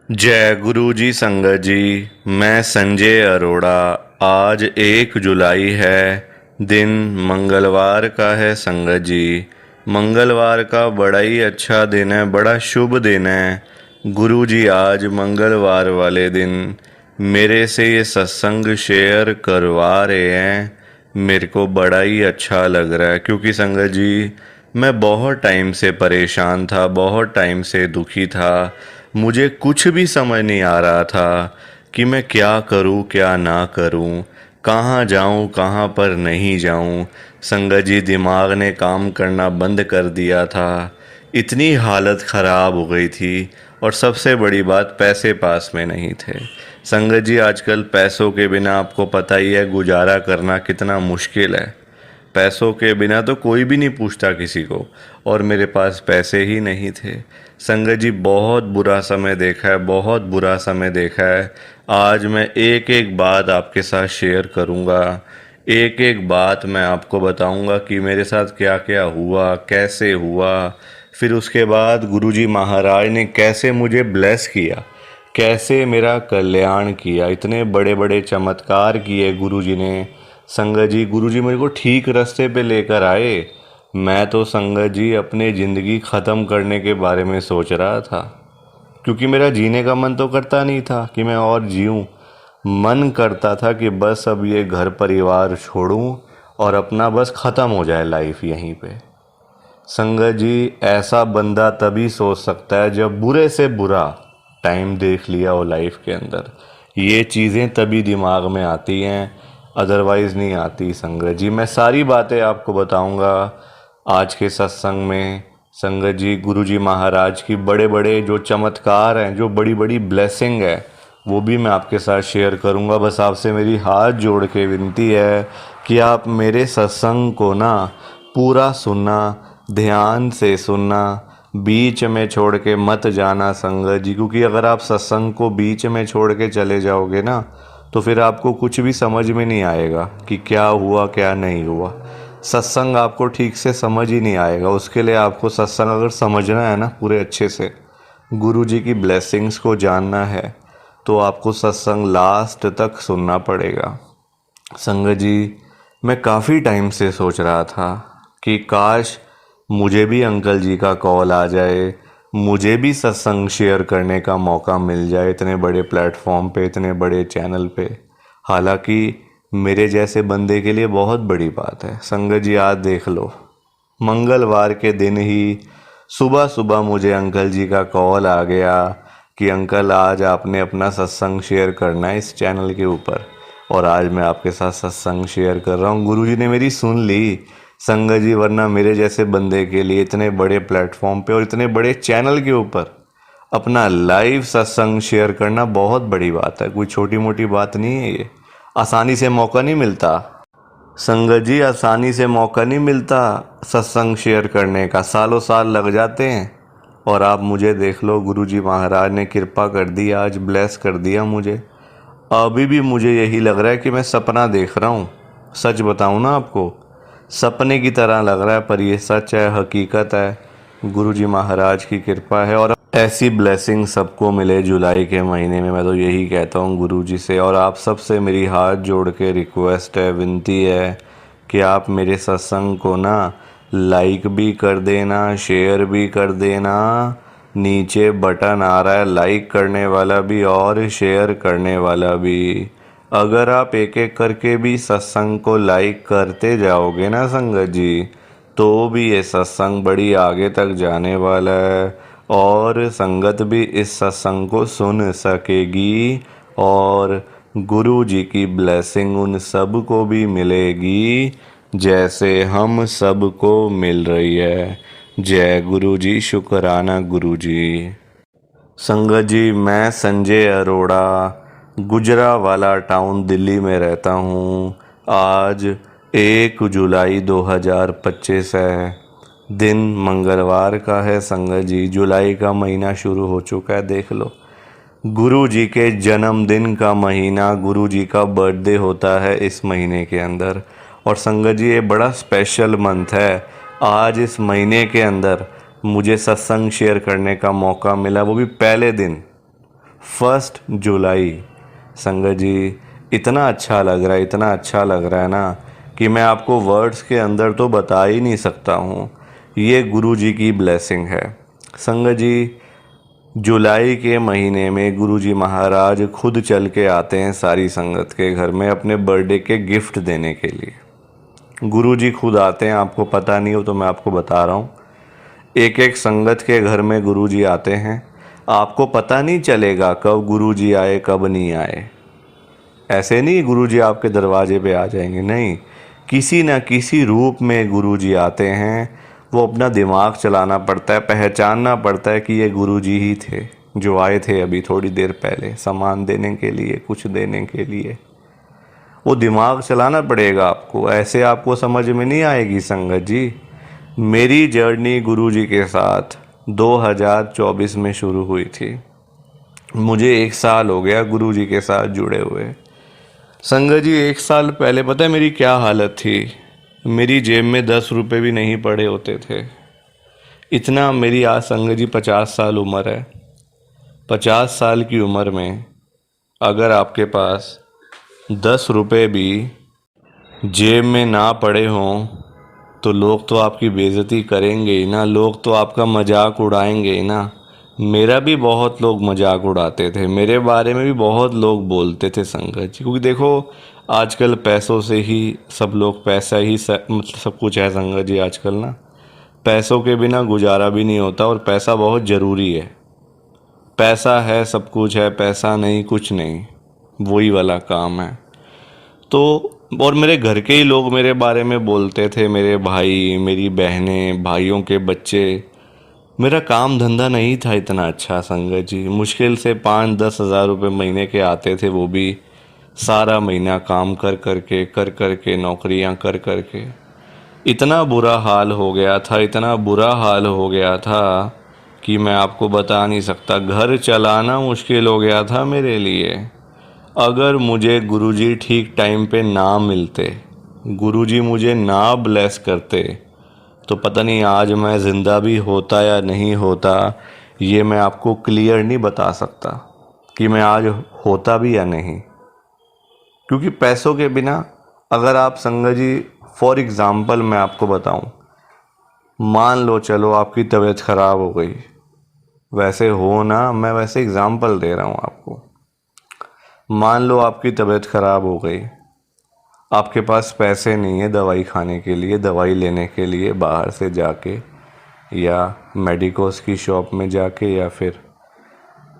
जय गुरु जी संगत जी। मैं संजय अरोड़ा। आज 1 जुलाई है। दिन मंगलवार का है संगत जी। मंगलवार का बड़ा ही अच्छा दिन है, बड़ा शुभ दिन है। गुरु जी आज मंगलवार वाले दिन मेरे से ये सत्संग शेयर करवा रहे हैं। मेरे को बड़ा ही अच्छा लग रहा है क्योंकि संगत जी मैं बहुत टाइम से परेशान था, बहुत टाइम से दुखी था। मुझे कुछ भी समझ नहीं आ रहा था कि मैं क्या करूं क्या ना करूं, कहाँ जाऊं कहाँ पर नहीं जाऊं। संगत जी दिमाग ने काम करना बंद कर दिया था। इतनी हालत ख़राब हो गई थी और सबसे बड़ी बात पैसे पास में नहीं थे। संगत जी आजकल पैसों के बिना आपको पता ही है गुजारा करना कितना मुश्किल है। पैसों के बिना तो कोई भी नहीं पूछता किसी को, और मेरे पास पैसे ही नहीं थे। संगत जी बहुत बुरा समय देखा है, बहुत बुरा समय देखा है। आज मैं एक एक बात आपके साथ शेयर करूंगा, एक एक बात मैं आपको बताऊंगा कि मेरे साथ क्या क्या हुआ, कैसे हुआ। फिर उसके बाद गुरुजी महाराज ने कैसे मुझे ब्लेस किया, कैसे मेरा कल्याण किया, इतने बड़े बड़े चमत्कार किए गुरुजी ने। संगत जी गुरुजी मेरे को ठीक रास्ते पे लेकर आए। मैं तो संगत जी अपने ज़िंदगी ख़त्म करने के बारे में सोच रहा था, क्योंकि मेरा जीने का मन तो करता नहीं था कि मैं और जीऊँ। मन करता था कि बस अब ये घर परिवार छोड़ूं और अपना बस ख़त्म हो जाए लाइफ यहीं पे। संगत जी ऐसा बंदा तभी सोच सकता है जब बुरे से बुरा टाइम देख लिया हो लाइफ के अंदर। ये चीज़ें तभी दिमाग में आती हैं, अदरवाइज़ नहीं आती। संगत जी मैं सारी बातें आपको बताऊंगा आज के सत्संग में। संगत जी गुरु जी महाराज की बड़े बड़े जो चमत्कार हैं, जो बड़ी बड़ी ब्लेसिंग है, वो भी मैं आपके साथ शेयर करूंगा। बस आपसे मेरी हाथ जोड़ के विनती है कि आप मेरे सत्संग को ना पूरा सुनना, ध्यान से सुनना, बीच में छोड़ के मत जाना संगत जी। क्योंकि अगर आप सत्संग को बीच में छोड़ के चले जाओगे ना, तो फिर आपको कुछ भी समझ में नहीं आएगा कि क्या हुआ क्या नहीं हुआ। सत्संग आपको ठीक से समझ ही नहीं आएगा। उसके लिए आपको सत्संग अगर समझना है ना पूरे अच्छे से, गुरु जी की ब्लेसिंग्स को जानना है, तो आपको सत्संग लास्ट तक सुनना पड़ेगा। संगत जी मैं काफ़ी टाइम से सोच रहा था कि काश मुझे भी अंकल जी का कॉल आ जाए, मुझे भी सत्संग शेयर करने का मौका मिल जाए इतने बड़े प्लेटफॉर्म पे, इतने बड़े चैनल पे। हालांकि मेरे जैसे बंदे के लिए बहुत बड़ी बात है। संगत जी आज देख लो, मंगलवार के दिन ही सुबह सुबह मुझे अंकल जी का कॉल आ गया कि अंकल आज आपने अपना सत्संग शेयर करना है इस चैनल के ऊपर। और आज मैं आपके साथ सत्संग शेयर कर रहा हूँ। गुरुजी ने मेरी सुन ली संगत जी, वरना मेरे जैसे बंदे के लिए इतने बड़े प्लेटफॉर्म पे और इतने बड़े चैनल के ऊपर अपना लाइव सत्संग शेयर करना बहुत बड़ी बात है, कोई छोटी मोटी बात नहीं है। ये आसानी से मौका नहीं मिलता संगत जी, आसानी से मौका नहीं मिलता सत्संग शेयर करने का, सालों साल लग जाते हैं। और आप मुझे देख लो, गुरुजी महाराज ने कृपा कर दी, आज ब्लेस कर दिया मुझे। अभी भी मुझे यही लग रहा है कि मैं सपना देख रहा हूँ। सच बताऊँ ना आपको, सपने की तरह लग रहा है, पर ये सच है, हकीकत है। गुरुजी महाराज की कृपा है और ऐसी ब्लेसिंग सबको मिले जुलाई के महीने में, मैं तो यही कहता हूँ गुरुजी से। और आप सबसे मेरी हाथ जोड़ के रिक्वेस्ट है, विनती है कि आप मेरे सत्संग को ना लाइक भी कर देना, शेयर भी कर देना। नीचे बटन आ रहा है लाइक करने वाला भी और शेयर करने वाला भी। अगर आप एक एक करके भी सत्संग को लाइक करते जाओगे ना संगत जी, तो भी ये सत्संग बड़ी आगे तक जाने वाला है और संगत भी इस सत्संग को सुन सकेगी और गुरु जी की ब्लेसिंग उन सब को भी मिलेगी जैसे हम सब को मिल रही है। जय गुरु जी, शुक्राना गुरु जी। संगत जी मैं संजय अरोड़ा, गुजरावाला टाउन दिल्ली में रहता हूँ। आज 1 जुलाई 2025 है। दिन मंगलवार का है संगत जी। जुलाई का महीना शुरू हो चुका है, देख लो। गुरु जी के जन्मदिन का महीना, गुरु जी का बर्थडे होता है इस महीने के अंदर। और संगत जी ये बड़ा स्पेशल मंथ है। आज इस महीने के अंदर मुझे सत्संग शेयर करने का मौका मिला, वो भी पहले दिन, 1 जुलाई। संगत जी इतना अच्छा लग रहा है, इतना अच्छा लग रहा है ना कि मैं आपको वर्ड्स के अंदर तो बता ही नहीं सकता हूँ। ये गुरु जी की ब्लेसिंग है। संगत जी जुलाई के महीने में गुरु जी महाराज खुद चल के आते हैं सारी संगत के घर में अपने बर्थडे के गिफ्ट देने के लिए। गुरु जी खुद आते हैं, आपको पता नहीं हो तो मैं आपको बता रहा हूँ। एक एक संगत के घर में गुरु जी आते हैं, आपको पता नहीं चलेगा कब गुरु जी आए कब नहीं आए। ऐसे नहीं गुरु जी आपके दरवाजे पे आ जाएंगे, नहीं, किसी न किसी रूप में गुरु जी आते हैं। वो अपना दिमाग चलाना पड़ता है, पहचानना पड़ता है कि ये गुरु जी ही थे जो आए थे अभी थोड़ी देर पहले सामान देने के लिए, कुछ देने के लिए। वो दिमाग चलाना पड़ेगा आपको, ऐसे आपको समझ में नहीं आएगी संगत जी। मेरी जर्नी गुरु जी के साथ 2024 में शुरू हुई थी। मुझे 1 साल हो गया गुरु जी के साथ जुड़े हुए। संगत जी 1 साल पहले पता है मेरी क्या हालत थी? मेरी जेब में 10 रुपये भी नहीं पड़े होते थे। इतना मेरी आज संगत जी 50 साल उम्र है। 50 साल की उम्र में अगर आपके पास 10 रुपये भी जेब में ना पड़े हों तो लोग तो आपकी बेइज्जती करेंगे ही ना, लोग तो आपका मजाक उड़ाएंगे ही ना। मेरा भी बहुत लोग मजाक उड़ाते थे, मेरे बारे में भी बहुत लोग बोलते थे संगत जी, क्योंकि देखो आजकल पैसों से ही सब लोग, पैसा ही मतलब सब कुछ है संगत जी आजकल ना। पैसों के बिना गुजारा भी नहीं होता और पैसा बहुत ज़रूरी है। पैसा है सब कुछ है, पैसा नहीं कुछ नहीं, वही वाला काम है। तो और मेरे घर के ही लोग मेरे बारे में बोलते थे, मेरे भाई, मेरी बहनें, भाइयों के बच्चे। मेरा काम धंधा नहीं था इतना अच्छा संगत जी, मुश्किल से 5-10 हज़ार रुपये महीने के आते थे, वो भी सारा महीना काम कर के नौकरियां कर के। इतना बुरा हाल हो गया था, इतना बुरा हाल हो गया था कि मैं आपको बता नहीं सकता। घर चलाना मुश्किल हो गया था मेरे लिए। अगर मुझे गुरुजी ठीक टाइम पे ना मिलते, गुरुजी मुझे ना ब्लेस करते, तो पता नहीं आज मैं ज़िंदा भी होता या नहीं होता। ये मैं आपको क्लियर नहीं बता सकता कि मैं आज होता भी या नहीं। क्योंकि पैसों के बिना अगर आप संगत जी, फॉर एग्ज़ाम्पल मैं आपको बताऊं, मान लो चलो आपकी तबीयत ख़राब हो गई, वैसे हो ना, मैं वैसे एग्ज़ाम्पल दे रहा हूं आपको। मान लो आपकी तबीयत ख़राब हो गई, आपके पास पैसे नहीं है दवाई खाने के लिए, दवाई लेने के लिए बाहर से जाके या मेडिकोस की शॉप में जाके या फिर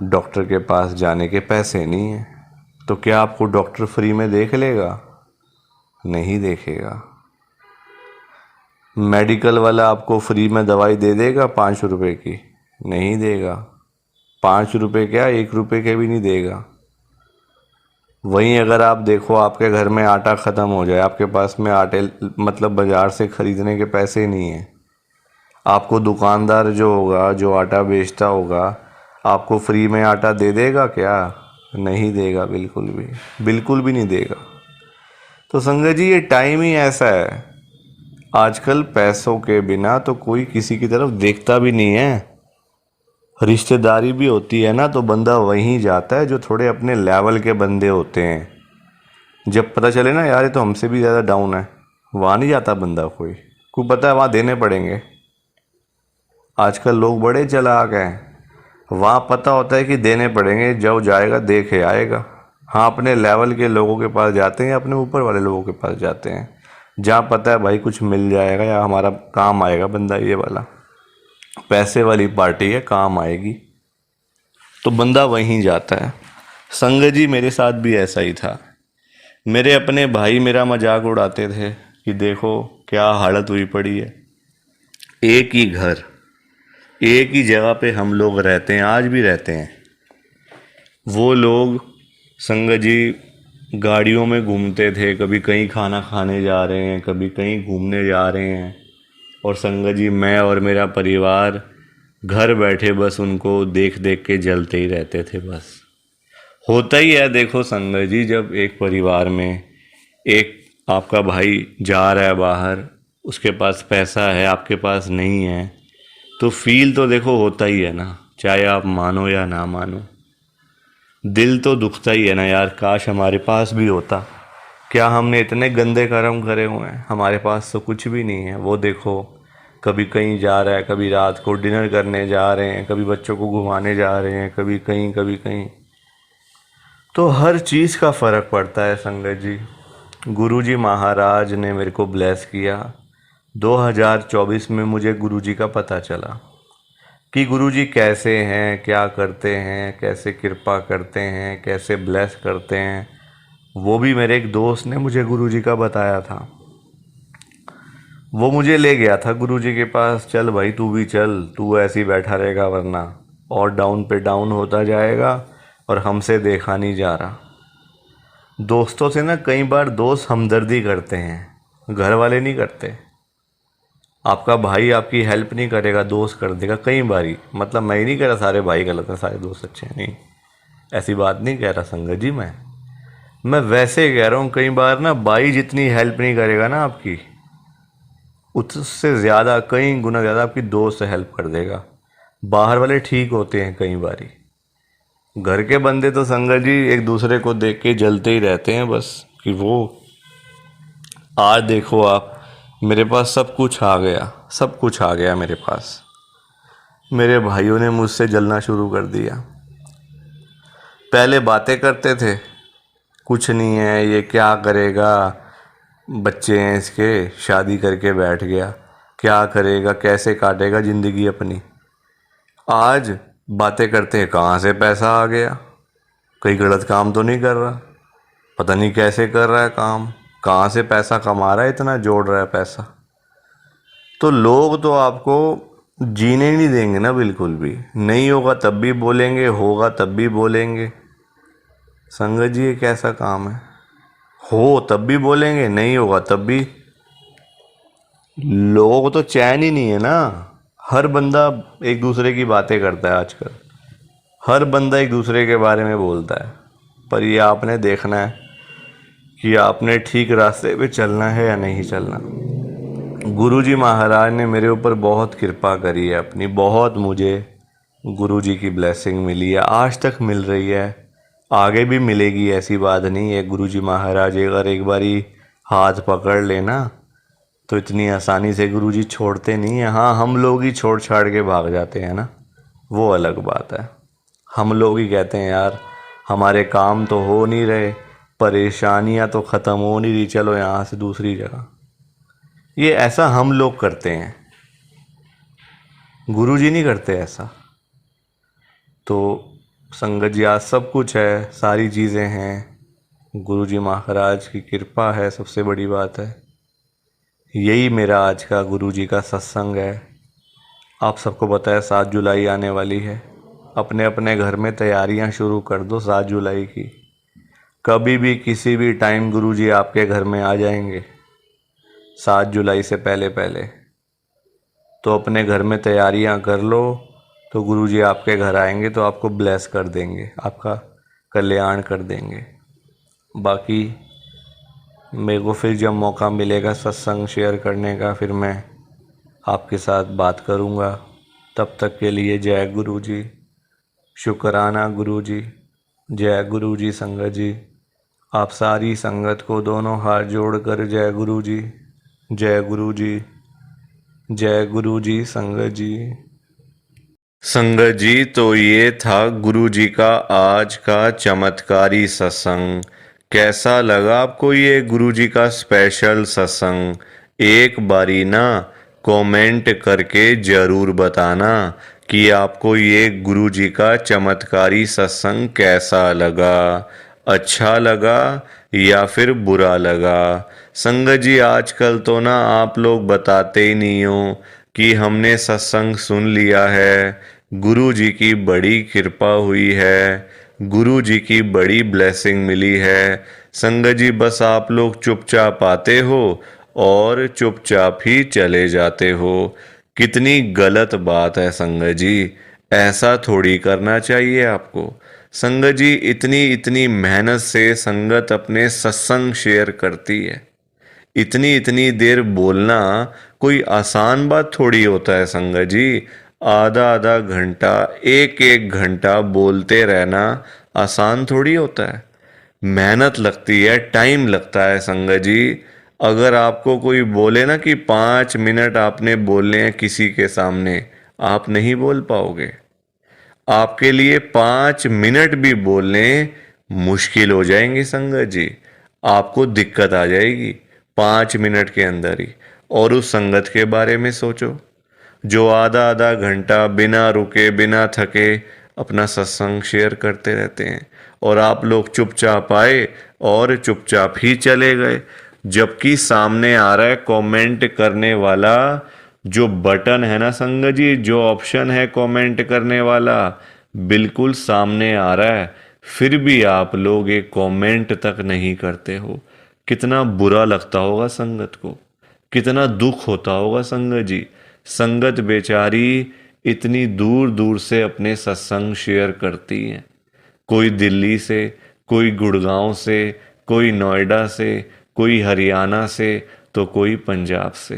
डॉक्टर के पास जाने के पैसे नहीं हैं, तो क्या आपको डॉक्टर फ्री में देख लेगा? नहीं देखेगा। मेडिकल वाला आपको फ्री में दवाई दे देगा 5 रुपए की? नहीं देगा। 5 रुपए क्या, 1 रुपए के भी नहीं देगा। वहीं अगर आप देखो आपके घर में आटा ख़त्म हो जाए, आपके पास में आटे मतलब बाज़ार से ख़रीदने के पैसे नहीं हैं, आपको दुकानदार जो होगा, जो आटा बेचता होगा, आपको फ्री में आटा दे देगा क्या? नहीं देगा, बिल्कुल भी नहीं देगा। तो संगत जी ये टाइम ही ऐसा है, आजकल पैसों के बिना तो कोई किसी की तरफ देखता भी नहीं है। रिश्तेदारी भी होती है ना तो बंदा वहीं जाता है जो थोड़े अपने लेवल के बंदे होते हैं। जब पता चले ना यार ये तो हमसे भी ज़्यादा डाउन है, वहाँ नहीं जाता बंदा कोई पता है वहाँ देने पड़ेंगे। आजकल लोग बड़े चालाक हैं, वहाँ पता होता है कि देने पड़ेंगे, जब जाएगा देखे आएगा। हाँ, अपने लेवल के लोगों के पास जाते हैं या अपने ऊपर वाले लोगों के पास जाते हैं, जहाँ पता है भाई कुछ मिल जाएगा या हमारा काम आएगा बंदा, ये वाला पैसे वाली पार्टी है, काम आएगी, तो बंदा वहीं जाता है। संगत जी मेरे साथ भी ऐसा ही था। मेरे अपने भाई मेरा मजाक उड़ाते थे कि देखो क्या हालत हुई पड़ी है। एक ही घर, एक ही जगह पे हम लोग रहते हैं, आज भी रहते हैं। वो लोग संगत जी गाड़ियों में घूमते थे, कभी कहीं खाना खाने जा रहे हैं, कभी कहीं घूमने जा रहे हैं, और संगत जी मैं और मेरा परिवार घर बैठे बस उनको देख देख के जलते ही रहते थे। बस होता ही है, देखो संगत जी जब एक परिवार में एक आपका भाई जा रहा है बाहर, उसके पास पैसा है, आपके पास नहीं है, तो फील तो देखो होता ही है ना, चाहे आप मानो या ना मानो। दिल तो दुखता ही है ना यार, काश हमारे पास भी होता। क्या हमने इतने गंदे कर्म करे हुए हैं, हमारे पास तो कुछ भी नहीं है। वो देखो, कभी कहीं जा रहा है, कभी रात को डिनर करने जा रहे हैं, कभी बच्चों को घुमाने जा रहे हैं, कभी कहीं कभी कहीं। तो हर चीज़ का फ़र्क पड़ता है संगत जी। गुरुजी महाराज ने मेरे को ब्लेस किया। 2024 में मुझे गुरुजी का पता चला कि गुरुजी कैसे हैं, क्या करते हैं, कैसे कृपा करते हैं, कैसे ब्लेस करते हैं। वो भी मेरे एक दोस्त ने मुझे गुरुजी का बताया था। वो मुझे ले गया था गुरुजी के पास, चल भाई तू भी चल, तू ऐसे ही बैठा रहेगा वरना और डाउन पे डाउन होता जाएगा और हमसे देखा नहीं जा रहा। दोस्तों से ना कई बार दोस्त हमदर्दी करते हैं, घर वाले नहीं करते। आपका भाई आपकी हेल्प नहीं करेगा, दोस्त कर देगा कई बारी। मतलब मैं ही नहीं कह रहा सारे भाई गलत हैं सारे दोस्त अच्छे हैं, नहीं, ऐसी बात नहीं कह रहा संगत जी। मैं वैसे कह रहा हूँ, कई बार ना भाई जितनी हेल्प नहीं करेगा ना आपकी, उससे ज़्यादा कई गुना ज़्यादा आपकी दोस्त हेल्प कर देगा। बाहर वाले ठीक होते हैं कई बारी, घर के बंदे तो संगत जी एक दूसरे को देख के जलते ही रहते हैं बस, कि वो आज देखो आप, मेरे पास सब कुछ आ गया, सब कुछ आ गया मेरे पास, मेरे भाइयों ने मुझसे जलना शुरू कर दिया। पहले बातें करते थे, कुछ नहीं है, ये क्या करेगा, बच्चे हैं इसके, शादी करके बैठ गया, क्या करेगा, कैसे काटेगा ज़िंदगी अपनी। आज बातें करते हैं, कहाँ से पैसा आ गया, कोई गलत काम तो नहीं कर रहा, पता नहीं कैसे कर रहा है काम, कहाँ से पैसा कमा रहा है, इतना जोड़ रहा है पैसा। तो लोग तो आपको जीने नहीं देंगे ना, बिल्कुल भी नहीं। होगा तब भी बोलेंगे, होगा तब भी बोलेंगे। संगत जी ये कैसा काम है, हो तब भी बोलेंगे, नहीं होगा तब भी। लोगों को तो चैन ही नहीं है ना। हर बंदा एक दूसरे की बातें करता है आजकल, हर बंदा एक दूसरे के बारे में बोलता है। पर ये आपने देखना है कि आपने ठीक रास्ते पे चलना है या नहीं चलना। गुरुजी महाराज ने मेरे ऊपर बहुत कृपा करी है अपनी, बहुत मुझे गुरुजी की ब्लेसिंग मिली है, आज तक मिल रही है, आगे भी मिलेगी, ऐसी बात नहीं है। गुरुजी महाराज अगर एक बारी हाथ पकड़ लेना तो इतनी आसानी से गुरुजी छोड़ते नहीं हैं। हाँ, हम लोग ही छोड़ छाड़ के भाग जाते हैं ना, वो अलग बात है। हम लोग ही कहते हैं यार हमारे काम तो हो नहीं रहे, परेशानियां तो ख़त्म हो नहीं रही, चलो यहाँ से दूसरी जगह। ये ऐसा हम लोग करते हैं, गुरुजी नहीं करते ऐसा। तो संगत जी आज सब कुछ है, सारी चीज़ें हैं, गुरुजी महाराज की कृपा है, सबसे बड़ी बात है। यही मेरा आज का गुरुजी का सत्संग है। आप सबको पता है 7 जुलाई आने वाली है, अपने अपने घर में तैयारियां शुरू कर दो 7 जुलाई की। कभी भी किसी भी टाइम गुरुजी आपके घर में आ जाएंगे 7 जुलाई से पहले पहले। तो अपने घर में तैयारियां कर लो, तो गुरुजी आपके घर आएंगे तो आपको ब्लेस कर देंगे, आपका कल्याण कर देंगे। बाकी मेरे को फिर जब मौका मिलेगा सत्संग शेयर करने का, फिर मैं आपके साथ बात करूँगा। तब तक के लिए जय गुरुजी, शुक्राना गुरुजी, जय गुरुजी संगत जी। आप सारी संगत को दोनों हाथ जोड़कर जय गुरुजी, जय गुरुजी, जय गुरुजी संगत जी। संगत जी, तो ये था गुरुजी का आज का चमत्कारी सत्संग। कैसा लगा आपको ये गुरुजी का स्पेशल सत्संग? एक बारी ना कमेंट करके ज़रूर बताना कि आपको ये गुरुजी का चमत्कारी सत्संग कैसा लगा, अच्छा लगा या फिर बुरा लगा। संगत जी आजकल तो ना आप लोग बताते ही नहीं हो कि हमने सत्संग सुन लिया है, गुरु जी की बड़ी कृपा हुई है, गुरु जी की बड़ी ब्लेसिंग मिली है। संगत जी बस आप लोग चुपचाप आते हो और चुपचाप ही चले जाते हो। कितनी गलत बात है संगत जी, ऐसा थोड़ी करना चाहिए आपको। संगत जी इतनी इतनी मेहनत से संगत अपने सत्संग शेयर करती है, इतनी इतनी देर बोलना कोई आसान बात थोड़ी होता है संगत जी। आधा आधा घंटा, एक एक घंटा बोलते रहना आसान थोड़ी होता है, मेहनत लगती है, टाइम लगता है संगत जी। अगर आपको कोई बोले ना कि 5 मिनट आपने बोलने हैं किसी के सामने, आप नहीं बोल पाओगे। आपके लिए 5 मिनट भी बोलने मुश्किल हो जाएंगे संगत जी। आपको दिक्कत आ जाएगी 5 मिनट के अंदर ही। और उस संगत के बारे में सोचो जो आधा आधा घंटा बिना रुके बिना थके अपना सत्संग शेयर करते रहते हैं, और आप लोग चुपचाप आए और चुपचाप ही चले गए। जबकि सामने आ रहा है कमेंट करने वाला, जो बटन है ना संगत जी, जो ऑप्शन है कमेंट करने वाला, बिल्कुल सामने आ रहा है, फिर भी आप लोग एक कमेंट तक नहीं करते हो। कितना बुरा लगता होगा संगत को, कितना दुख होता होगा संगत जी। संगत बेचारी इतनी दूर दूर से अपने सत्संग शेयर करती हैं, कोई दिल्ली से, कोई गुड़गांव से, कोई नोएडा से, कोई हरियाणा से, तो कोई पंजाब से।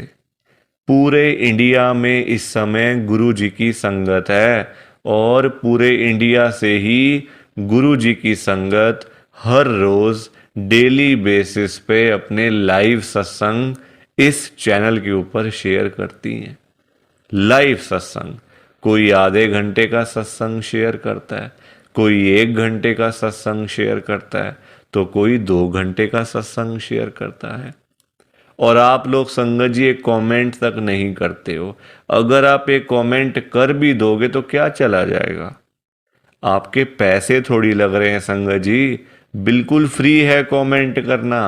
पूरे इंडिया में इस समय गुरु जी की संगत है, और पूरे इंडिया से ही गुरु जी की संगत हर रोज डेली बेसिस पे अपने लाइव सत्संग इस चैनल के ऊपर शेयर करती हैं। लाइव सत्संग, कोई आधे घंटे का सत्संग शेयर करता है, कोई 1 घंटे का सत्संग शेयर करता है, तो कोई 2 घंटे का सत्संग शेयर करता है। और आप लोग संगत जी एक कमेंट तक नहीं करते हो। अगर आप एक कमेंट कर भी दोगे तो क्या चला जाएगा? आपके पैसे थोड़ी लग रहे हैं संगत जी, बिल्कुल फ्री है कमेंट करना।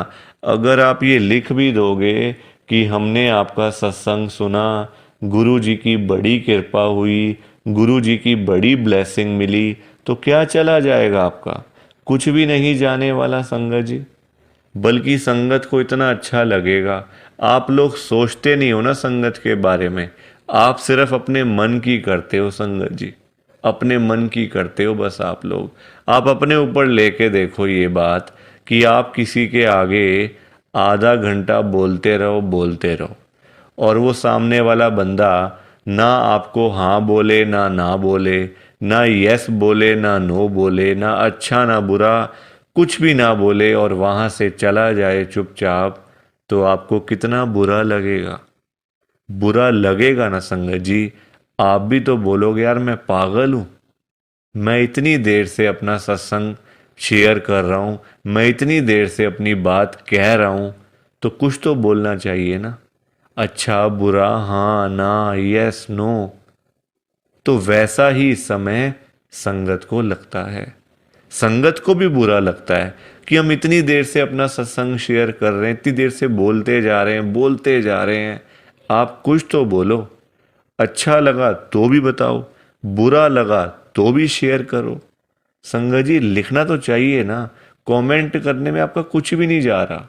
अगर आप ये लिख भी दोगे कि हमने आपका सत्संग सुना, गुरु जी की बड़ी कृपा हुई, गुरु जी की बड़ी ब्लेसिंग मिली, तो क्या चला जाएगा आपका? कुछ भी नहीं जाने वाला संगत जी। बल्कि संगत को इतना अच्छा लगेगा। आप लोग सोचते नहीं हो ना संगत के बारे में, आप सिर्फ अपने मन की करते हो संगत जी, अपने मन की करते हो बस। आप लोग आप अपने ऊपर लेके देखो ये बात कि आप किसी के आगे आधा घंटा बोलते रहो, और वो सामने वाला बंदा ना आपको हाँ बोले ना बोले, ना यस बोले ना नो बोले, ना अच्छा ना बुरा, कुछ भी ना बोले, और वहाँ से चला जाए चुपचाप, तो आपको कितना बुरा लगेगा? बुरा लगेगा ना संगत जी। आप भी तो बोलोगे यार मैं पागल हूँ, मैं इतनी देर से अपना सत्संग शेयर कर रहा हूँ, मैं इतनी देर से अपनी बात कह रहा हूँ, तो कुछ तो बोलना चाहिए ना, अच्छा बुरा, हाँ ना, यस नो। तो वैसा ही इस समय संगत को लगता है। संगत को भी बुरा लगता है कि हम इतनी देर से अपना सत्संग शेयर कर रहे हैं, इतनी देर से बोलते जा रहे हैं। आप कुछ तो बोलो। अच्छा लगा तो भी बताओ, बुरा लगा तो भी शेयर करो। संगत जी लिखना तो चाहिए ना, कमेंट करने में आपका कुछ भी नहीं जा रहा,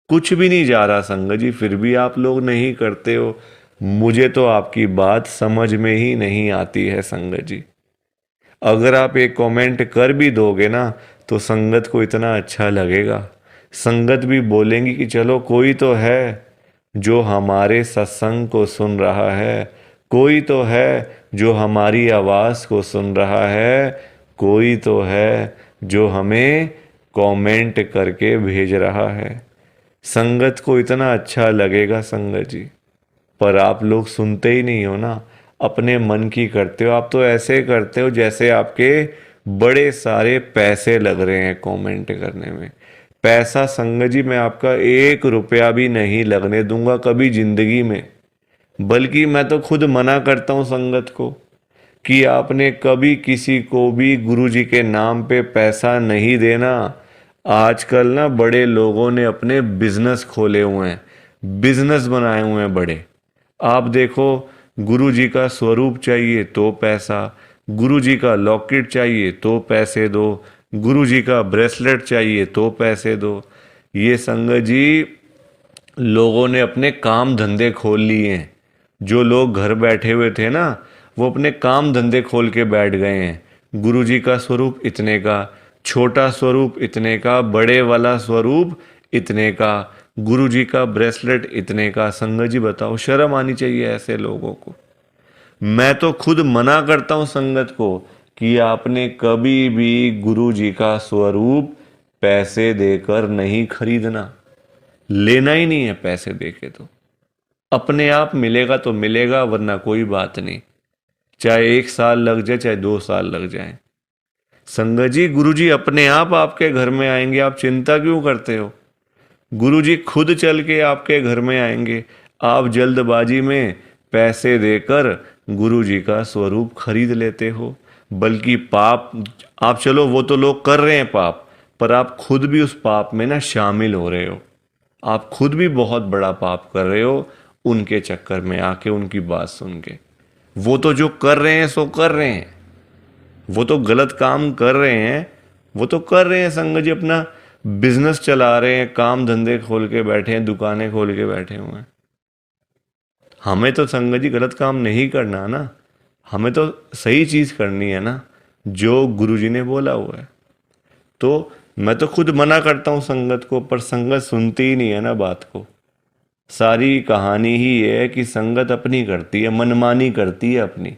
कुछ भी नहीं जा रहा संगत जी, फिर भी आप लोग नहीं करते हो। मुझे तो आपकी बात समझ में ही नहीं आती है संगत जी। अगर आप एक कमेंट कर भी दोगे ना, तो संगत को इतना अच्छा लगेगा, संगत भी बोलेंगी कि चलो कोई तो है जो हमारे सत्संग को सुन रहा है, कोई तो है जो हमारी आवाज़ को सुन रहा है, कोई तो है जो हमें कमेंट करके भेज रहा है। संगत को इतना अच्छा लगेगा संगत जी। पर आप लोग सुनते ही नहीं हो ना, अपने मन की करते हो। आप तो ऐसे करते हो जैसे आपके बड़े सारे पैसे लग रहे हैं कमेंट करने में। पैसा संगत जी मैं आपका 1 रुपया भी नहीं लगने दूंगा कभी जिंदगी में। बल्कि मैं तो खुद मना करता हूँ संगत को कि आपने कभी किसी को भी गुरु जी के नाम पे पैसा नहीं देना। आजकल ना बड़े लोगों ने अपने बिजनेस खोले हुए हैं, बिजनेस बनाए हुए हैं बड़े। आप देखो, गुरु जी का स्वरूप चाहिए तो पैसा, गुरु जी का लॉकेट चाहिए तो पैसे दो, गुरु जी का ब्रेसलेट चाहिए तो पैसे दो। ये संगत जी लोगों ने अपने काम धंधे खोल लिए हैं। जो लोग घर बैठे हुए थे ना, वो अपने काम धंधे खोल के बैठ गए हैं। गुरु जी का स्वरूप इतने का, छोटा स्वरूप इतने का, बड़े वाला स्वरूप इतने का, गुरु जी का ब्रेसलेट इतने का। संगत जी बताओ, शर्म आनी चाहिए ऐसे लोगों को। मैं तो खुद मना करता हूँ संगत को कि आपने कभी भी गुरु जी का स्वरूप पैसे देकर नहीं खरीदना। लेना ही नहीं है पैसे देके, तो अपने आप मिलेगा तो मिलेगा, वरना कोई बात नहीं। चाहे 1 साल लग जाए, चाहे 2 साल लग जाए। संगत जी, गुरु जी अपने आप आपके घर में आएंगे, आप चिंता क्यों करते हो? गुरु जी खुद चल के आपके घर में आएंगे। आप जल्दबाजी में पैसे देकर गुरु जी का स्वरूप खरीद लेते हो। बल्कि पाप, आप चलो वो तो लोग कर रहे हैं पाप, पर आप खुद भी उस पाप में ना शामिल हो रहे हो। आप खुद भी बहुत बड़ा पाप कर रहे हो उनके चक्कर में आके, उनकी बात सुन के। वो तो जो कर रहे हैं सो कर रहे हैं, वो तो गलत काम कर रहे हैं, वो तो कर रहे हैं संगत जी, अपना बिजनेस चला रहे हैं, काम धंधे खोल के बैठे हैं, दुकानें खोल के बैठे हुए हैं। हमें तो संगत जी गलत काम नहीं करना ना, हमें तो सही चीज करनी है ना, जो गुरुजी ने बोला हुआ है। तो मैं तो खुद मना करता हूं संगत को, पर संगत सुनती ही नहीं है ना बात को। सारी कहानी ही ये है कि संगत अपनी करती है, मनमानी करती है अपनी।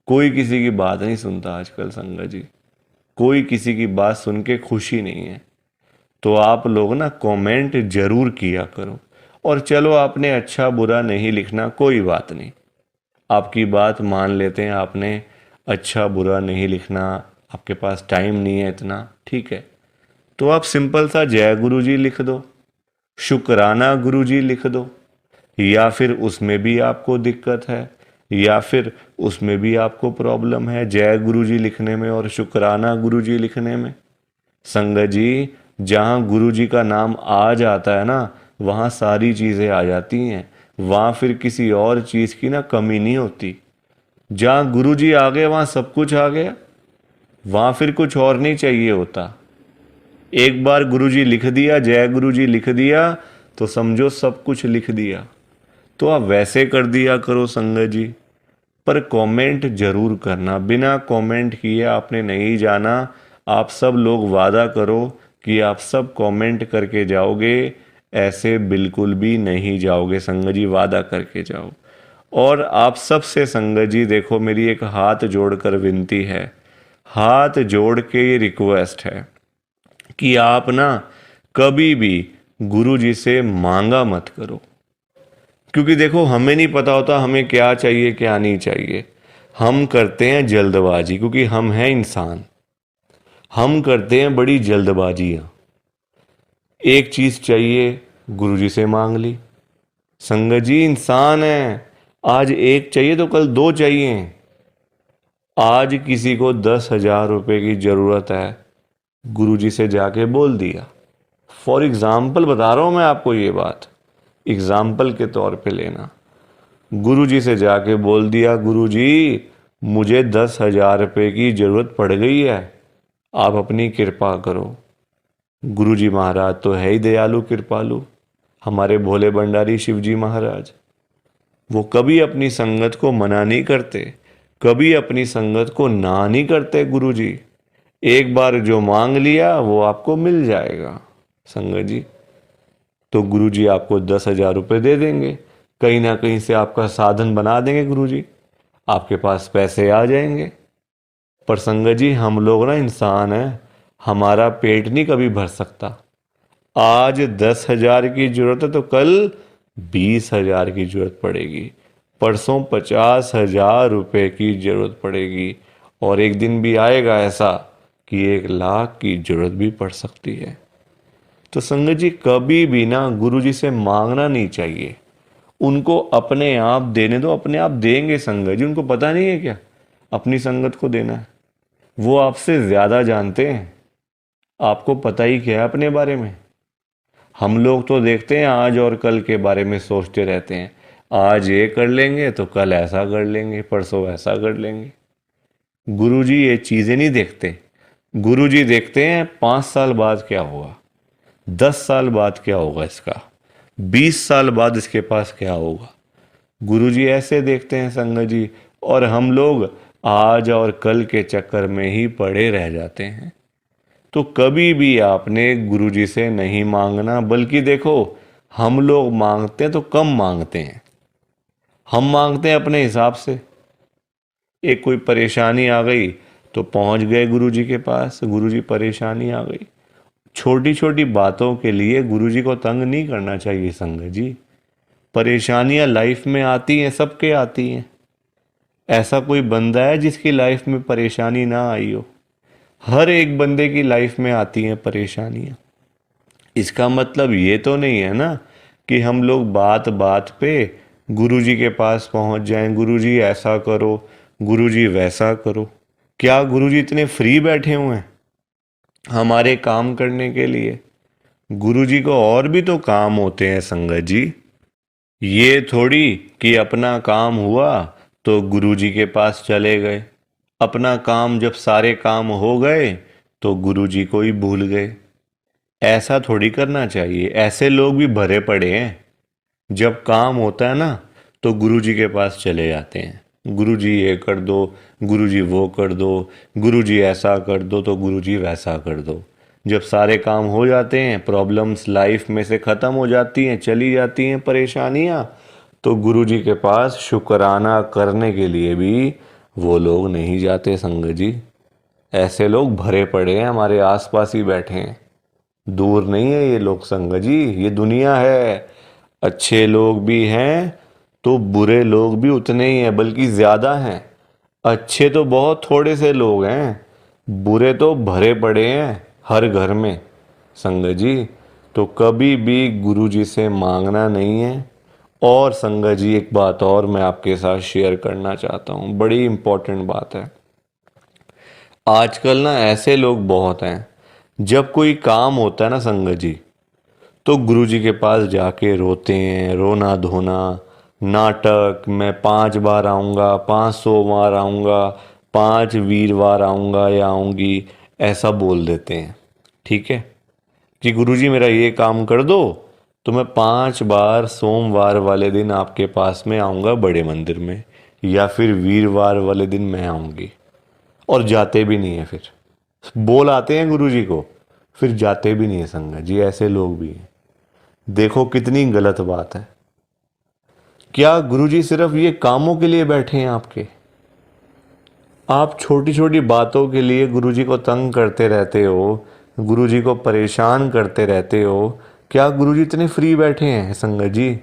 कोई किसी की बात नहीं सुनता आजकल संगत जी, कोई किसी की बात सुन के खुशी नहीं है। तो आप लोग ना कमेंट जरूर किया करो। और चलो, आपने अच्छा बुरा नहीं लिखना, कोई बात नहीं, आपकी बात मान लेते हैं। आपने अच्छा बुरा नहीं लिखना, आपके पास टाइम नहीं है इतना, ठीक है। तो आप सिंपल सा जय गुरु जी लिख दो, शुक्राना गुरु जी लिख दो। या फिर उसमें भी आपको दिक्कत है, या फिर उसमें भी आपको प्रॉब्लम है जय गुरु जी लिखने में और शुक्राना गुरु जी लिखने में। संगत जी, जहाँ गुरु जी का नाम आ जाता है ना, वहाँ सारी चीज़ें आ जाती हैं। वहाँ फिर किसी और चीज़ की ना कमी नहीं होती। जहाँ गुरु जी आ गए वहाँ सब कुछ आ गया, वहाँ फिर कुछ और नहीं चाहिए होता। एक बार गुरु जी लिख दिया, जय गुरु जी लिख दिया, तो समझो सब कुछ लिख दिया। तो आप वैसे कर दिया करो संगत जी, पर कमेंट जरूर करना। बिना कमेंट किए आपने नहीं जाना। आप सब लोग वादा करो कि आप सब कमेंट करके जाओगे, ऐसे बिल्कुल भी नहीं जाओगे संगत जी, वादा करके जाओ। और आप सबसे संगत जी देखो, मेरी एक हाथ जोड़कर विनती है, हाथ जोड़ के ये रिक्वेस्ट है कि आप ना कभी भी गुरु जी से मांगा मत करो। क्योंकि देखो, हमें नहीं पता होता हमें क्या चाहिए क्या नहीं चाहिए। हम करते हैं जल्दबाजी, क्योंकि हम हैं इंसान, हम करते हैं बड़ी जल्दबाजियां। एक चीज चाहिए, गुरुजी से मांग ली। संगत जी, इंसान है, आज एक चाहिए तो कल 2 चाहिए। आज किसी को 10,000 रुपए की जरूरत है, गुरुजी से जाके बोल दिया। फॉर एग्जाम्पल बता रहा हूं मैं आपको, ये बात एग्जाम्पल के तौर पे लेना। गुरुजी से जाके बोल दिया, गुरुजी मुझे 10,000 रुपए की जरूरत पड़ गई है, आप अपनी कृपा करो। गुरुजी महाराज तो है ही दयालु कृपालु, हमारे भोले भंडारी शिवजी महाराज। वो कभी अपनी संगत को मना नहीं करते, कभी अपनी संगत को ना नहीं करते गुरुजी। एक बार जो मांग लिया वो आपको मिल जाएगा संगत जी। तो गुरुजी आपको 10,000 रुपये दे देंगे, कहीं ना कहीं से आपका साधन बना देंगे गुरुजी, आपके पास पैसे आ जाएंगे। पर संगत जी, हम लोग ना इंसान हैं, हमारा पेट नहीं कभी भर सकता। आज 10,000 की जरूरत है तो कल 20,000 की जरूरत पड़ेगी, परसों 50,000 रुपये की जरूरत पड़ेगी, और एक दिन भी आएगा ऐसा कि 1 लाख की जरूरत भी पड़ सकती है। तो संगत जी, कभी भी ना गुरु जी से मांगना नहीं चाहिए, उनको अपने आप देने दो, अपने आप देंगे संगत जी। उनको पता नहीं है क्या अपनी संगत को देना है? वो आपसे ज्यादा जानते हैं, आपको पता ही क्या है अपने बारे में। हम लोग तो देखते हैं आज और कल के बारे में सोचते रहते हैं, आज ये कर लेंगे तो कल ऐसा कर लेंगे, परसों ऐसा कर लेंगे। गुरुजी ये चीजें नहीं देखते। गुरुजी देखते हैं 5 साल बाद क्या होगा, 10 साल बाद क्या होगा इसका, 20 साल बाद इसके पास क्या होगा। गुरुजी ऐसे देखते हैं संगत जी, और हम लोग आज और कल के चक्कर में ही पड़े रह जाते हैं। तो कभी भी आपने गुरुजी से नहीं मांगना। बल्कि देखो, हम लोग मांगते हैं तो कम मांगते हैं, हम मांगते हैं अपने हिसाब से। एक कोई परेशानी आ गई तो पहुंच गए गुरुजी के पास। गुरुजी परेशानी आ गई। छोटी छोटी बातों के लिए गुरुजी को तंग नहीं करना चाहिए संगत जी। परेशानियां लाइफ में आती हैं, सबके आती हैं। ऐसा कोई बंदा है जिसकी लाइफ में परेशानी ना आई हो? हर एक बंदे की लाइफ में आती हैं परेशानियां। इसका मतलब ये तो नहीं है ना कि हम लोग बात बात पे गुरुजी के पास पहुंच जाएं, गुरुजी ऐसा करो, गुरुजी वैसा करो। क्या गुरुजी इतने फ्री बैठे हुए हैं हमारे काम करने के लिए? गुरुजी को और भी तो काम होते हैं संगत जी। ये थोड़ी कि अपना काम हुआ तो गुरुजी के पास चले गए, अपना काम जब सारे काम हो गए तो गुरुजी को ही भूल गए। ऐसा थोड़ी करना चाहिए। ऐसे लोग भी भरे पड़े हैं। जब काम होता है ना तो गुरुजी के पास चले जाते हैं। गुरुजी ये कर दो, गुरुजी वो कर दो, गुरुजी ऐसा कर दो तो गुरुजी वैसा कर दो। जब सारे काम हो जाते हैं, प्रॉब्लम्स लाइफ में से ख़त्म हो जाती हैं, चली जाती हैं परेशानियाँ, तो गुरुजी के पास शुक्राना करने के लिए भी वो लोग नहीं जाते संगत जी। ऐसे लोग भरे पड़े हैं, हमारे आसपास ही बैठे हैं। दूर नहीं है ये लोग संगत जी, ये दुनिया है। अच्छे लोग भी हैं तो बुरे लोग भी उतने ही हैं, बल्कि ज़्यादा हैं। अच्छे तो बहुत थोड़े से लोग हैं, बुरे तो भरे पड़े हैं हर घर में संगत जी। तो कभी भी गुरु जी से मांगना नहीं है। और संगत जी एक बात और मैं आपके साथ शेयर करना चाहता हूँ, बड़ी इम्पोर्टेंट बात है। आजकल ना ऐसे लोग बहुत हैं, जब कोई काम होता है ना संगत जी, तो गुरुजी के पास जाके रोते हैं, रोना धोना, नाटक, मैं 5 बार आऊँगा, 500 बार आऊँगा, 5 वीरवार आऊँगा या आऊँगी, ऐसा बोल देते हैं। ठीक है कि गुरुजी मेरा ये काम कर दो तो मैं 5 बार सोमवार वाले दिन आपके पास में आऊँगा बड़े मंदिर में, या फिर वीरवार वाले दिन मैं आऊँगी। और जाते भी नहीं है, फिर बोल आते हैं गुरुजी को, फिर जाते भी नहीं है संगत जी। ऐसे लोग भी हैं। देखो कितनी गलत बात है। क्या गुरुजी सिर्फ ये कामों के लिए बैठे हैं आपके? आप छोटी छोटी बातों के लिए गुरुजी को तंग करते रहते हो, गुरुजी को परेशान करते रहते हो। क्या गुरुजी इतने फ्री बैठे हैं संगत जी?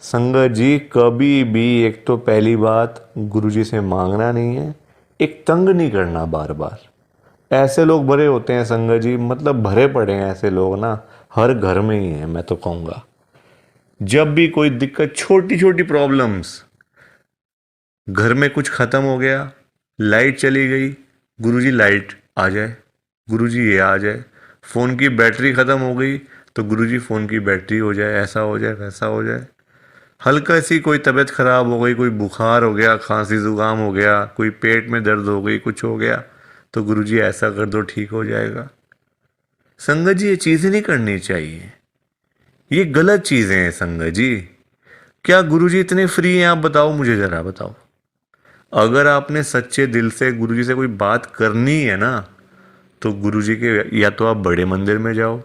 संगत जी कभी भी, एक तो पहली बात, गुरुजी से मांगना नहीं है, एक तंग नहीं करना बार बार। ऐसे लोग भरे होते हैं संगत जी, मतलब भरे पड़े हैं ऐसे लोग ना, हर घर में ही है मैं तो कहूँगा। जब भी कोई दिक्कत, छोटी छोटी प्रॉब्लम्स, घर में कुछ ख़त्म हो गया, लाइट चली गई, गुरुजी लाइट आ जाए, गुरुजी ये आ जाए। फ़ोन की बैटरी ख़त्म हो गई तो गुरुजी फ़ोन की बैटरी हो जाए, ऐसा हो जाए, वैसा हो जाए। हल्का सी कोई तबीयत ख़राब हो गई, कोई बुखार हो गया, खांसी ज़ुकाम हो गया, कोई पेट में दर्द हो गई, कुछ हो गया, तो गुरुजी ऐसा कर दो ठीक हो जाएगा। संगत जी ये चीज़ें नहीं करनी चाहिए, ये गलत चीज़ें हैं संगत जी। क्या गुरुजी इतने फ्री हैं? आप बताओ, मुझे ज़रा बताओ। अगर आपने सच्चे दिल से गुरुजी से कोई बात करनी है ना, तो गुरुजी के या तो आप बड़े मंदिर में जाओ,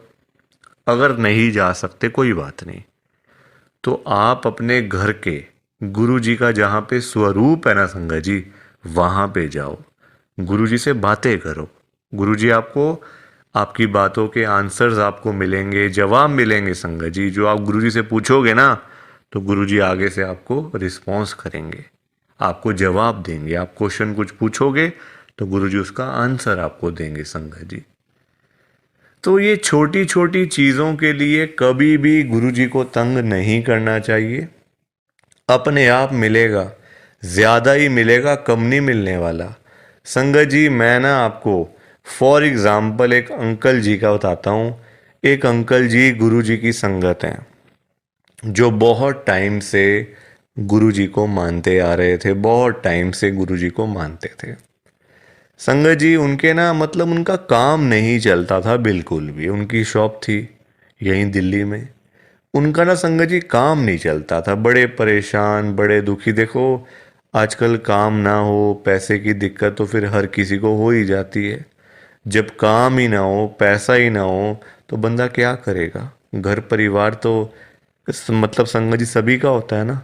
अगर नहीं जा सकते कोई बात नहीं, तो आप अपने घर के गुरुजी का जहाँ पे स्वरूप है ना संगत जी, वहाँ पे जाओ, गुरुजी से बातें करो। गुरुजी आपको, आपकी बातों के आंसर्स आपको मिलेंगे, जवाब मिलेंगे संगत जी। जो आप गुरुजी से पूछोगे ना, तो गुरुजी आगे से आपको रिस्पॉन्स करेंगे, आपको जवाब देंगे। आप क्वेश्चन कुछ पूछोगे तो गुरुजी उसका आंसर आपको देंगे संगत जी। तो ये छोटी छोटी चीज़ों के लिए कभी भी गुरुजी को तंग नहीं करना चाहिए। अपने आप मिलेगा, ज़्यादा ही मिलेगा, कम नहीं मिलने वाला। संगत जी मैं ना आपको फॉर एग्ज़ाम्पल एक अंकल जी का बताता हूँ। एक अंकल जी गुरुजी की संगत हैं, जो बहुत टाइम से गुरुजी को मानते आ रहे थे, बहुत टाइम से गुरुजी को मानते थे। संगत जी उनके ना, मतलब उनका काम नहीं चलता था बिल्कुल भी। उनकी शॉप थी यहीं दिल्ली में, उनका ना संगत जी काम नहीं चलता था। बड़े परेशान, बड़े दुखी। देखो आजकल काम ना हो, पैसे की दिक्कत तो फिर हर किसी को हो ही जाती है। जब काम ही ना हो, पैसा ही ना हो, तो बंदा क्या करेगा? घर परिवार तो मतलब संगत जी सभी का होता है ना।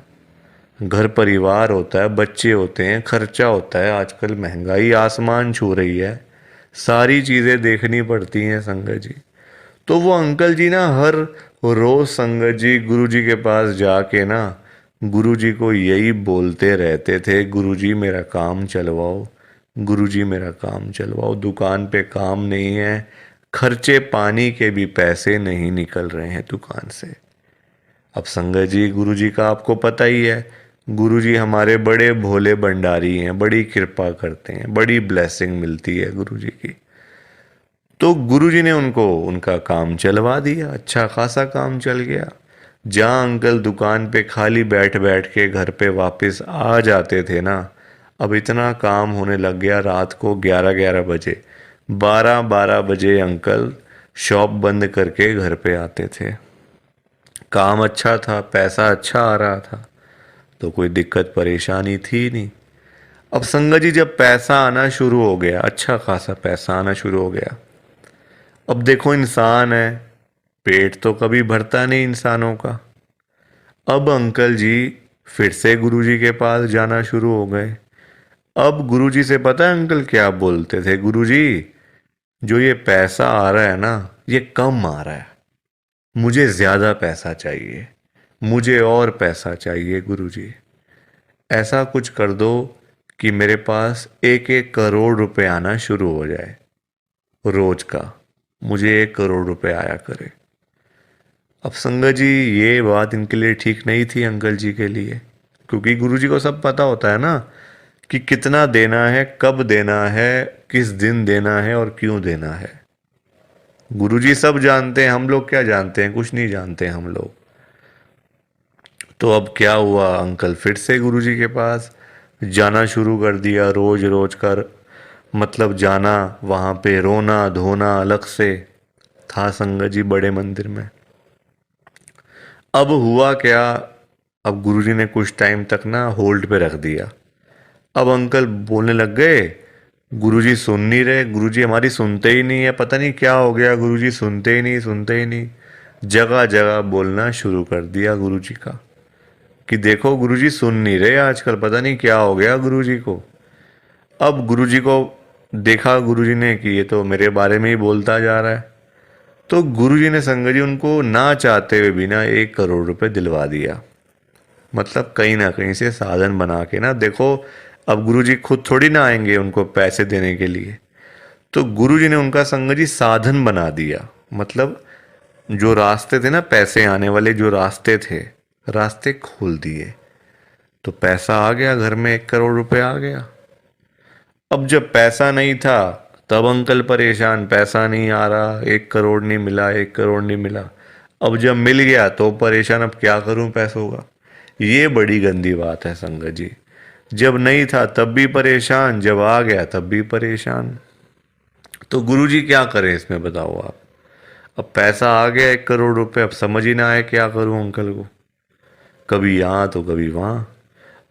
घर परिवार होता है, बच्चे होते हैं, खर्चा होता है, आजकल महंगाई आसमान छू रही है, सारी चीज़ें देखनी पड़ती हैं संगत जी। तो वो अंकल जी ना हर रोज संगत जी गुरु जी के पास जाके ना गुरु जी को यही बोलते रहते थे, गुरु जी मेरा काम चलवाओ, गुरु जी मेरा काम चलवाओ, दुकान पे काम नहीं है, खर्चे पानी के भी पैसे नहीं निकल रहे हैं दुकान से। अब संगत जी गुरु जी का आपको पता ही है, गुरु जी हमारे बड़े भोले भंडारी हैं, बड़ी कृपा करते हैं, बड़ी ब्लेसिंग मिलती है गुरु जी की। तो गुरुजी ने उनको उनका काम चलवा दिया, अच्छा खासा काम चल गया। जहाँ अंकल दुकान पे खाली बैठ बैठ के घर पे वापस आ जाते थे ना, अब इतना काम होने लग गया, रात को 11-11 बजे, 12-12 बजे अंकल शॉप बंद करके घर पे आते थे। काम अच्छा था, पैसा अच्छा आ रहा था, तो कोई दिक्कत परेशानी थी नहीं। अब संगत जी जब पैसा आना शुरू हो गया, अच्छा खासा पैसा आना शुरू हो गया, अब देखो इंसान है, पेट तो कभी भरता नहीं इंसानों का। अब अंकल जी फिर से गुरुजी के पास जाना शुरू हो गए। अब गुरुजी से पता है अंकल क्या बोलते थे, गुरुजी जो ये पैसा आ रहा है ना, ये कम आ रहा है, मुझे ज्यादा पैसा चाहिए, मुझे और पैसा चाहिए गुरुजी। ऐसा कुछ कर दो कि मेरे पास 1-1 करोड़ रुपए आना शुरू हो जाए रोज का, मुझे 1 करोड़ रुपए आया करे। अब संगत जी ये बात इनके लिए ठीक नहीं थी अंकल जी के लिए, क्योंकि गुरुजी को सब पता होता है ना कि कितना देना है, कब देना है, किस दिन देना है और क्यों देना है। गुरुजी सब जानते हैं, हम लोग क्या जानते हैं, कुछ नहीं जानते हम लोग। तो अब क्या हुआ, अंकल फिर से गुरुजी के पास जाना शुरू कर दिया, रोज रोज कर मतलब जाना, वहाँ पे रोना धोना अलग से था संगत जी बड़े मंदिर में। अब हुआ क्या, अब गुरुजी ने कुछ टाइम तक ना होल्ड पे रख दिया। अब अंकल बोलने लग गए, गुरुजी सुन नहीं रहे, गुरुजी हमारी सुनते ही नहीं है, पता नहीं क्या हो गया, गुरुजी सुनते ही नहीं, सुनते ही नहीं। जगह जगह बोलना शुरू कर दिया गुरुजी का कि देखो गुरुजी सुन नहीं रहे आजकल, पता नहीं क्या हो गया गुरुजी को। अब गुरुजी को देखा गुरुजी ने कि ये तो मेरे बारे में ही बोलता जा रहा है, तो गुरुजी ने संगत जी उनको ना चाहते हुए भी ना 1 करोड़ रुपए दिलवा दिया। मतलब कहीं ना कहीं से साधन बना के ना, देखो अब गुरुजी खुद थोड़ी ना आएंगे उनको पैसे देने के लिए, तो गुरुजी ने उनका संगत जी साधन बना दिया। मतलब जो रास्ते थे ना पैसे आने वाले, जो रास्ते थे, रास्ते खोल दिए, तो पैसा आ गया घर में, 1 करोड़ रुपए आ गया। अब जब पैसा नहीं था तब अंकल परेशान, पैसा नहीं आ रहा, 1 करोड़ नहीं मिला, 1 करोड़ नहीं मिला। अब जब मिल गया तो परेशान, अब क्या करूं पैसों का। ये बड़ी गंदी बात है संगत जी, जब नहीं था तब भी परेशान, जब आ गया तब भी परेशान। तो गुरुजी क्या करें इसमें बताओ आप। अब पैसा आ गया 1 करोड़ रुपए, अब समझ ही ना आए क्या करूं अंकल को, कभी यहाँ तो कभी वहाँ।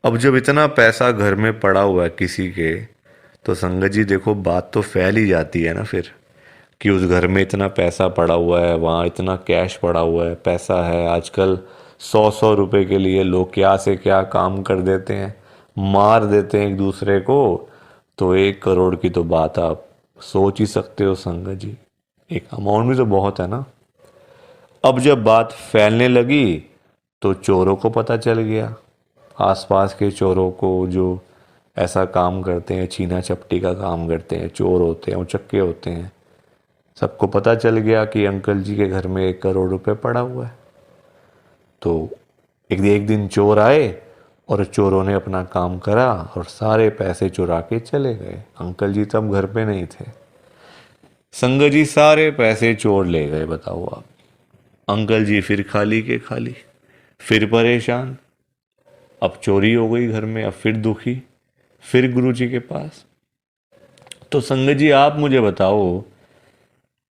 अब जब इतना पैसा घर में पड़ा हुआ है किसी के, तो संगत जी देखो बात तो फैल ही जाती है ना फिर, कि उस घर में इतना पैसा पड़ा हुआ है, वहाँ इतना कैश पड़ा हुआ है, पैसा है। आजकल 100-100 रुपए के लिए लोग क्या से क्या काम कर देते हैं, मार देते हैं एक दूसरे को। तो 1 करोड़ की तो बात आप सोच ही सकते हो संगत जी, एक अमाउंट भी तो बहुत है ना। अब जब बात फैलने लगी तो चोरों को पता चल गया, आसपास के चोरों को, जो ऐसा काम करते हैं, छीना चपटी का काम करते हैं, चोर होते हैं, उचक्के होते हैं, सबको पता चल गया कि अंकल जी के घर में 1 करोड़ रुपए पड़ा हुआ है। तो एक दिन चोर आए और चोरों ने अपना काम करा और सारे पैसे चुरा के चले गए। अंकल जी तब घर पे नहीं थे, संगत जी सारे पैसे चोर ले गए। बताओ आप, अंकल जी फिर खाली के खाली, फिर परेशान। अब चोरी हो गई घर में, अब फिर दुखी, फिर गुरुजी के पास। तो संगत जी आप मुझे बताओ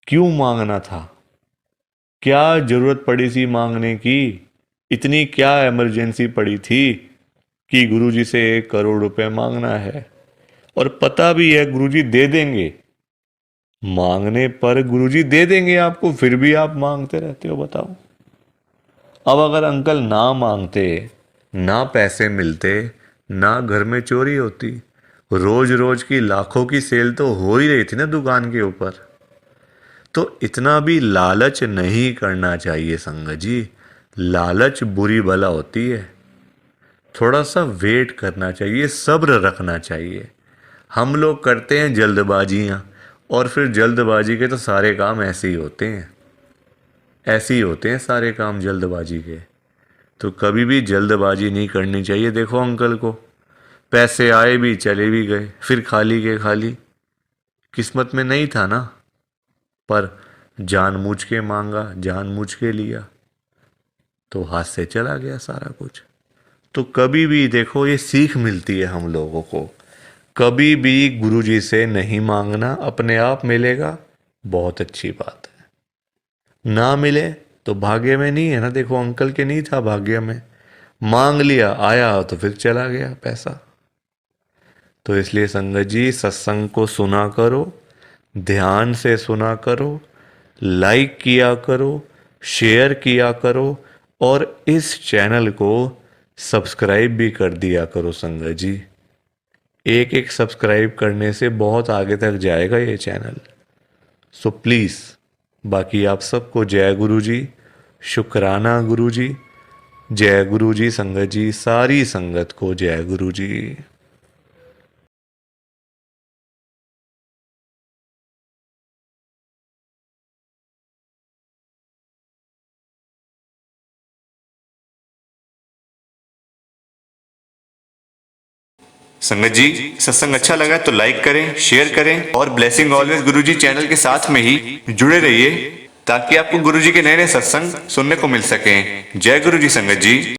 क्यों मांगना था, क्या जरूरत पड़ी थी मांगने की, इतनी क्या इमरजेंसी पड़ी थी कि गुरुजी से 1 करोड़ रुपए मांगना है। और पता भी है गुरुजी दे देंगे, मांगने पर गुरुजी दे देंगे आपको, फिर भी आप मांगते रहते हो। बताओ, अब अगर अंकल ना मांगते ना पैसे मिलते, ना घर में चोरी होती। रोज रोज की लाखों की सेल तो हो ही रही थी ना दुकान के ऊपर। तो इतना भी लालच नहीं करना चाहिए संगत जी। लालच बुरी बला होती है। थोड़ा सा वेट करना चाहिए, सब्र रखना चाहिए। हम लोग करते हैं जल्दबाजियां, और फिर जल्दबाजी के तो सारे काम ऐसे ही होते हैं। ऐसे ही होते हैं सारे काम जल्दबाजी के। तो कभी भी जल्दबाजी नहीं करनी चाहिए। देखो अंकल को, पैसे आए भी चले भी गए, फिर खाली के खाली। किस्मत में नहीं था ना, पर जानबूझ के मांगा, जानबूझ के लिया, तो हाथ से चला गया सारा कुछ। तो कभी भी देखो, ये सीख मिलती है हम लोगों को। कभी भी गुरुजी से नहीं मांगना, अपने आप मिलेगा, बहुत अच्छी बात है। ना मिले तो भाग्य में नहीं है ना। देखो अंकल के नहीं था भाग्य में, मांग लिया, आया तो फिर चला गया पैसा। तो इसलिए संगत जी, सत्संग को सुना करो, ध्यान से सुना करो, लाइक किया करो, शेयर किया करो, और इस चैनल को सब्सक्राइब भी कर दिया करो संगत जी। एक एक सब्सक्राइब करने से बहुत आगे तक जाएगा ये चैनल। सो प्लीज़, बाकी आप सबको जय गुरु जी, शुक्राना गुरु जी, जय गुरु जी संगत जी, सारी संगत को जय गुरु जी। संगत जी, सत्संग अच्छा लगा तो लाइक करें, शेयर करें और ब्लेसिंग ऑलवेज गुरुजी चैनल के साथ में ही जुड़े रहिए, ताकि आपको गुरुजी के नए नए सत्संग सुनने को मिल सकें। जय गुरु जी संगत जी।